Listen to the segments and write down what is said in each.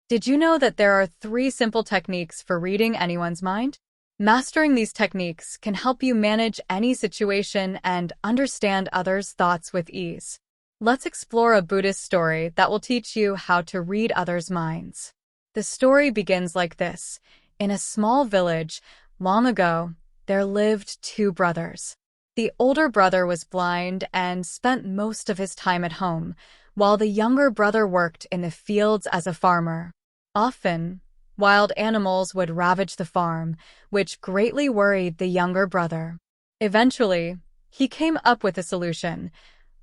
Did you know that there are 3 simple techniques for reading anyone's mind? Mastering these techniques can help you manage any situation and understand others' thoughts with ease. Let's explore a Buddhist story that will teach you how to read others' minds. The story begins like this. In a small village, long ago, there lived 2 brothers. The older brother was blind and spent most of his time at home, while the younger brother worked in the fields as a farmer. Often, wild animals would ravage the farm, which greatly worried the younger brother. Eventually, he came up with a solution.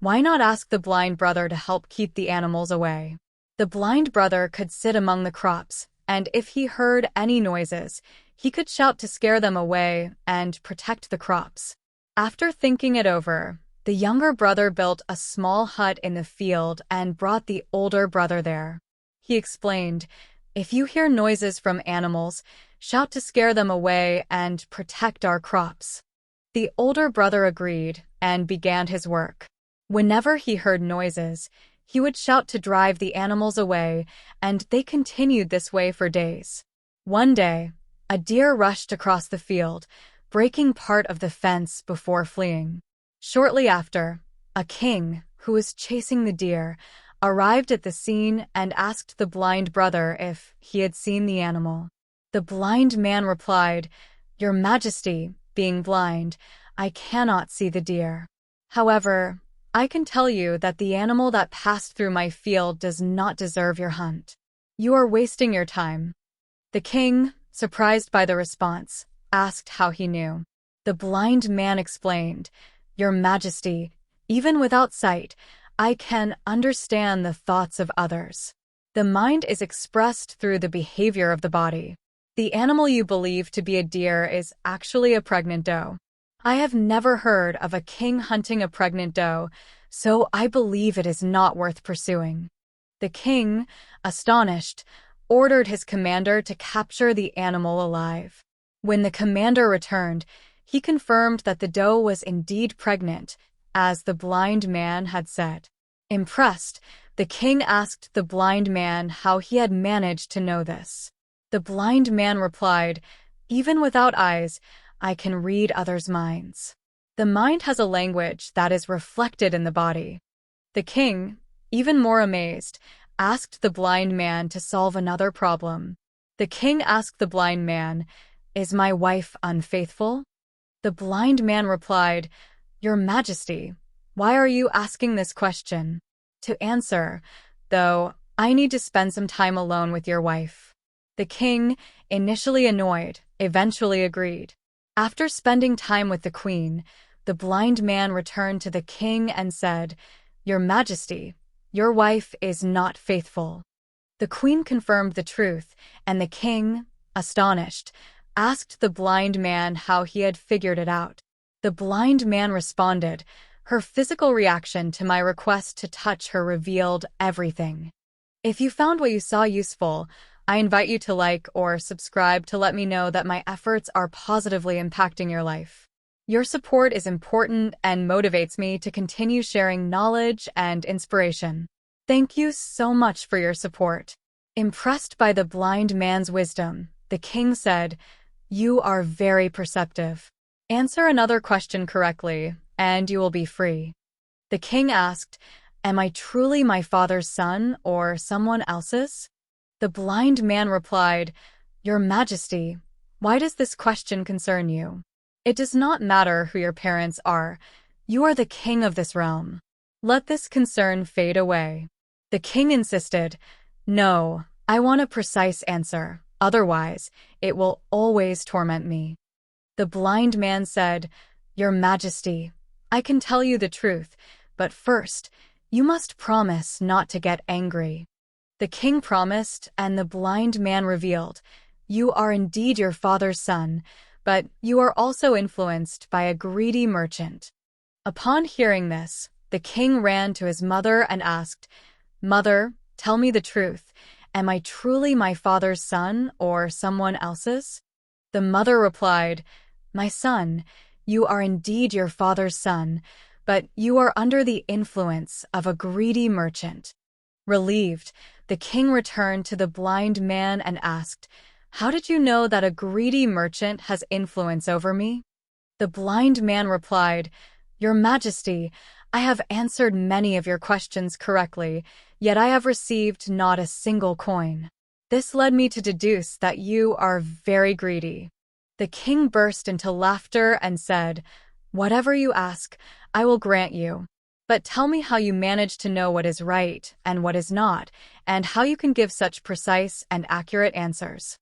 Why not ask the blind brother to help keep the animals away? The blind brother could sit among the crops, and if he heard any noises, he could shout to scare them away and protect the crops. After thinking it over, the younger brother built a small hut in the field and brought the older brother there. He explained, "If you hear noises from animals, shout to scare them away and protect our crops." The older brother agreed and began his work. Whenever he heard noises, he would shout to drive the animals away, and they continued this way for days. One day, a deer rushed across the field, breaking part of the fence before fleeing. Shortly after, a king, who was chasing the deer, arrived at the scene and asked the blind brother if he had seen the animal. The blind man replied, "Your Majesty, being blind, I cannot see the deer. However, I can tell you that the animal that passed through my field does not deserve your hunt. You are wasting your time." The king, surprised by the response, asked how he knew. The blind man explained, "Your Majesty, even without sight, I can understand the thoughts of others. The mind is expressed through the behavior of the body. The animal you believe to be a deer is actually a pregnant doe. I have never heard of a king hunting a pregnant doe, so I believe it is not worth pursuing." The king, astonished, ordered his commander to capture the animal alive. When the commander returned, he confirmed that the doe was indeed pregnant, as the blind man had said. Impressed, the king asked the blind man how he had managed to know this. The blind man replied, "Even without eyes, I can read others' minds. The mind has a language that is reflected in the body." The king, even more amazed, asked the blind man to solve another problem. The king asked the blind man, "Is my wife unfaithful?" The blind man replied, "Your Majesty, why are you asking this question? To answer, though, I need to spend some time alone with your wife." The king, initially annoyed, eventually agreed. After spending time with the queen, the blind man returned to the king and said, "Your Majesty, your wife is not faithful." The queen confirmed the truth, and the king, astonished, asked the blind man how he had figured it out. The blind man responded, "Her physical reaction to my request to touch her revealed everything." If you found what you saw useful, I invite you to like or subscribe to let me know that my efforts are positively impacting your life. Your support is important and motivates me to continue sharing knowledge and inspiration. Thank you so much for your support. Impressed by the blind man's wisdom, the king said, "You are very perceptive. Answer another question correctly, and you will be free." The king asked, "Am I truly my father's son or someone else's?" The blind man replied, "Your Majesty, why does this question concern you? It does not matter who your parents are. You are the king of this realm. Let this concern fade away." The king insisted, "No, I want a precise answer. Otherwise, it will always torment me." The blind man said, "Your Majesty, I can tell you the truth, but first, you must promise not to get angry." The king promised, and the blind man revealed, "You are indeed your father's son, but you are also influenced by a greedy merchant." Upon hearing this, the king ran to his mother and asked, "Mother, tell me the truth. Am I truly my father's son or someone else's?" The mother replied, "My son, you are indeed your father's son, but you are under the influence of a greedy merchant." Relieved, the king returned to the blind man and asked, "How did you know that a greedy merchant has influence over me?" The blind man replied, "Your Majesty, I have answered many of your questions correctly, yet I have received not a single coin. This led me to deduce that you are very greedy." The king burst into laughter and said, "Whatever you ask, I will grant you. But tell me how you manage to know what is right and what is not, and how you can give such precise and accurate answers."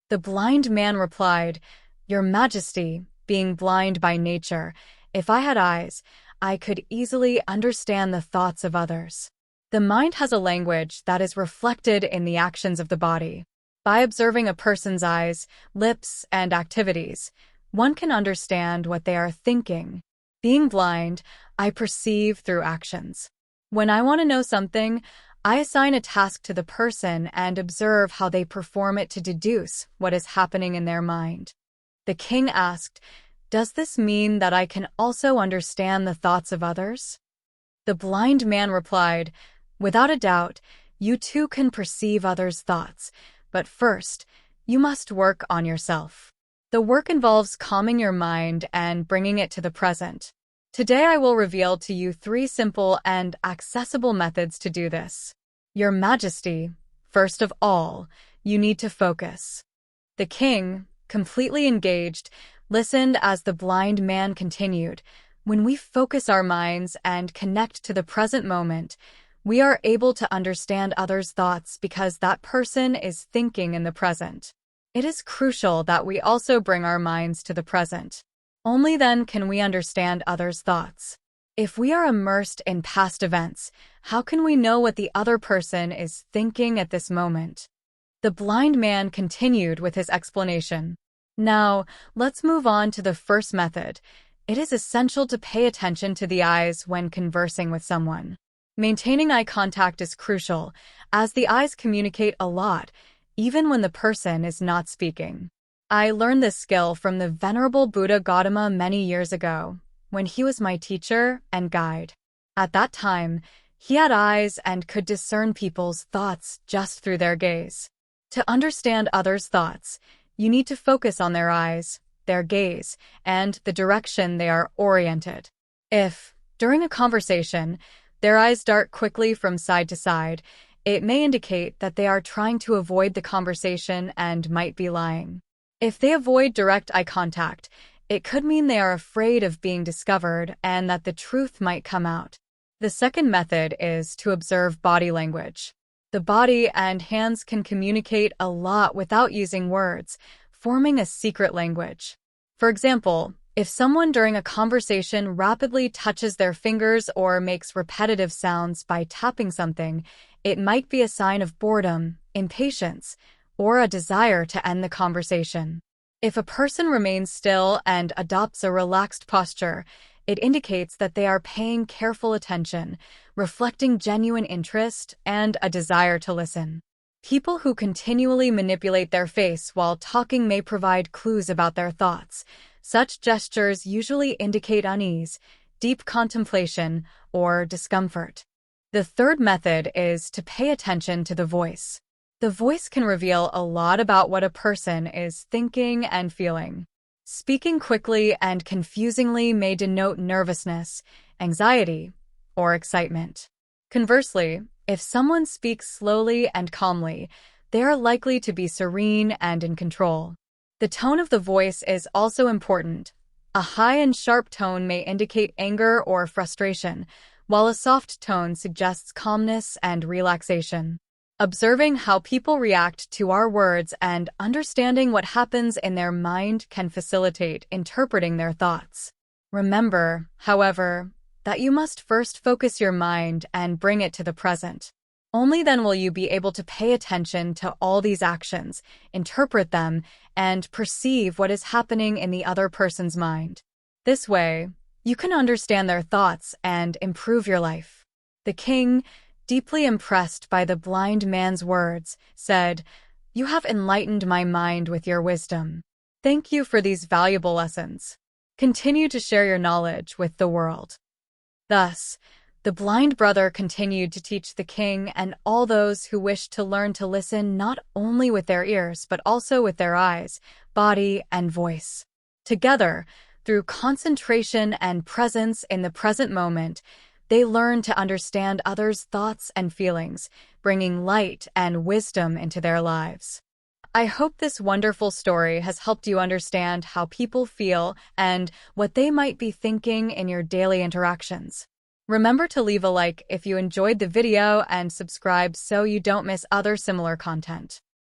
The blind man replied, "Your Majesty, being blind by nature, if I had eyes, I could easily understand the thoughts of others. The mind has a language that is reflected in the actions of the body. By observing a person's eyes, lips, and activities, one can understand what they are thinking. Being blind, I perceive through actions. When I want to know something, I assign a task to the person and observe how they perform it to deduce what is happening in their mind." The king asked, "Does this mean that I can also understand the thoughts of others?" The blind man replied, "Without a doubt, you too can perceive others' thoughts, but first, you must work on yourself. The work involves calming your mind and bringing it to the present. Today I will reveal to you 3 simple and accessible methods to do this. Your Majesty, first of all, you need to focus." The king, completely engaged, listened as the blind man continued, "When we focus our minds and connect to the present moment, we are able to understand others' thoughts because that person is thinking in the present. It is crucial that we also bring our minds to the present. Only then can we understand others' thoughts. If we are immersed in past events, how can we know what the other person is thinking at this moment?" The blind man continued with his explanation. "Now, let's move on to the first method. It is essential to pay attention to the eyes when conversing with someone. Maintaining eye contact is crucial, as the eyes communicate a lot, even when the person is not speaking. I learned this skill from the Venerable Buddha Gautama many years ago, when he was my teacher and guide. At that time, he had eyes and could discern people's thoughts just through their gaze. To understand others' thoughts, you need to focus on their eyes, their gaze, and the direction they are oriented. If, during a conversation, their eyes dart quickly from side to side, it may indicate that they are trying to avoid the conversation and might be lying. If they avoid direct eye contact, it could mean they are afraid of being discovered and that the truth might come out. The second method is to observe body language. The body and hands can communicate a lot without using words, forming a secret language. For example, if someone during a conversation rapidly touches their fingers or makes repetitive sounds by tapping something, it might be a sign of boredom, impatience, or a desire to end the conversation. If a person remains still and adopts a relaxed posture, it indicates that they are paying careful attention, reflecting genuine interest and a desire to listen. People who continually manipulate their face while talking may provide clues about their thoughts. Such gestures usually indicate unease, deep contemplation, or discomfort. The third method is to pay attention to the voice. The voice can reveal a lot about what a person is thinking and feeling. Speaking quickly and confusingly may denote nervousness, anxiety, or excitement. Conversely, if someone speaks slowly and calmly, they are likely to be serene and in control. The tone of the voice is also important. A high and sharp tone may indicate anger or frustration, while a soft tone suggests calmness and relaxation. Observing how people react to our words and understanding what happens in their mind can facilitate interpreting their thoughts. Remember, however, that you must first focus your mind and bring it to the present. Only then will you be able to pay attention to all these actions, interpret them, and perceive what is happening in the other person's mind. This way, you can understand their thoughts and improve your life. The king, deeply impressed by the blind man's words, said, "You have enlightened my mind with your wisdom. Thank you for these valuable lessons. Continue to share your knowledge with the world." Thus, The blind brother continued to teach the king and all those who wished to learn to listen not only with their ears but also with their eyes, body, and voice. Together, through concentration and presence in the present moment, they learned to understand others' thoughts and feelings, bringing light and wisdom into their lives. I hope this wonderful story has helped you understand how people feel and what they might be thinking in your daily interactions. Remember to leave a like if you enjoyed the video and subscribe so you don't miss other similar content.